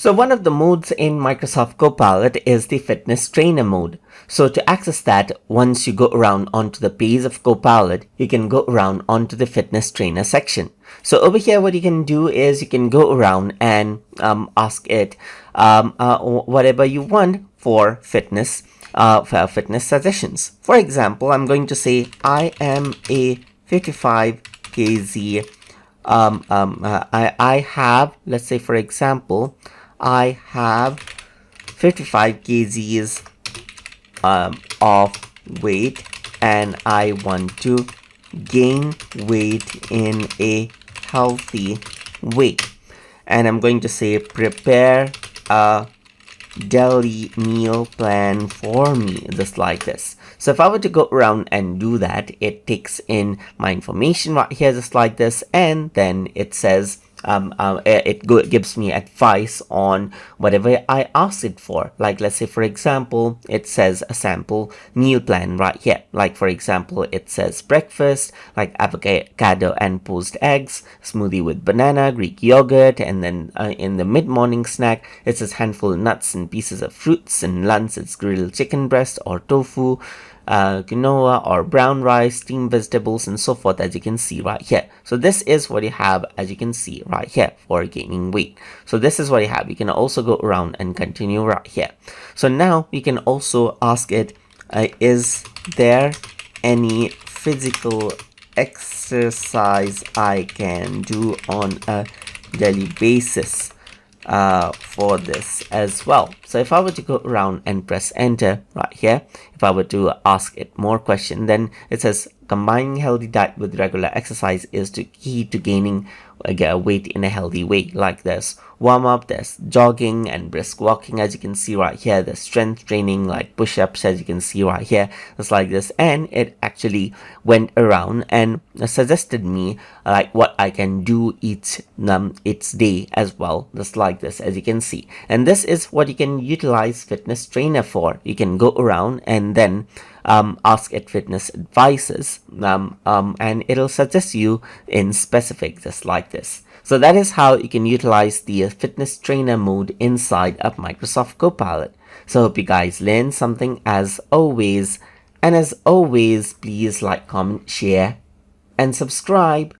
So one of the modes in Microsoft Copilot is the fitness trainer mode. So to access that, once you go around onto the page of Copilot, you can go around onto the fitness trainer section. So over here, what you can do is you can go around and ask it whatever you want for fitness suggestions. For example, I'm going to say I am a 55 kg. I have, let's say for example, I have 55 kgs of weight and I want to gain weight in a healthy way. And I'm going to say prepare a daily meal plan for me, just like this. So if I were to go around and do that, it takes in my information right here just like this, and then it says gives me advice on whatever I asked it for. Like let's say for example, it says a sample meal plan right here. Like for example, it says breakfast, like avocado and poached eggs, smoothie with banana, Greek yogurt, and then in the mid-morning snack, it says handful of nuts and pieces of fruits, and lunch it's grilled chicken breast or tofu, quinoa or brown rice, steamed vegetables, and so forth, as you can see right here. So this is what you have, as you can see right here, for gaining weight. So this is what you have. You can also go around and continue right here. So now you can also ask it, is there any physical exercise I can do on a daily basis for this as well? So if I were to go around and press enter right here, if I were to ask it more question, then it says combining healthy diet with regular exercise is the key to gaining weight in a healthy way. Like this warm up, there's jogging and brisk walking, as you can see right here. There's strength training like push-ups, as you can see right here, just like this. And it actually went around and suggested me like what I can do each day as well, just like this, as you can see. And this is what you can utilize fitness trainer for. You can go around and then ask it fitness advices, and it'll suggest you in specific, just like this. So that is how you can utilize the fitness trainer mode inside of Microsoft Copilot. So hope you guys learned something as always, and as always, please like, comment, share, and subscribe.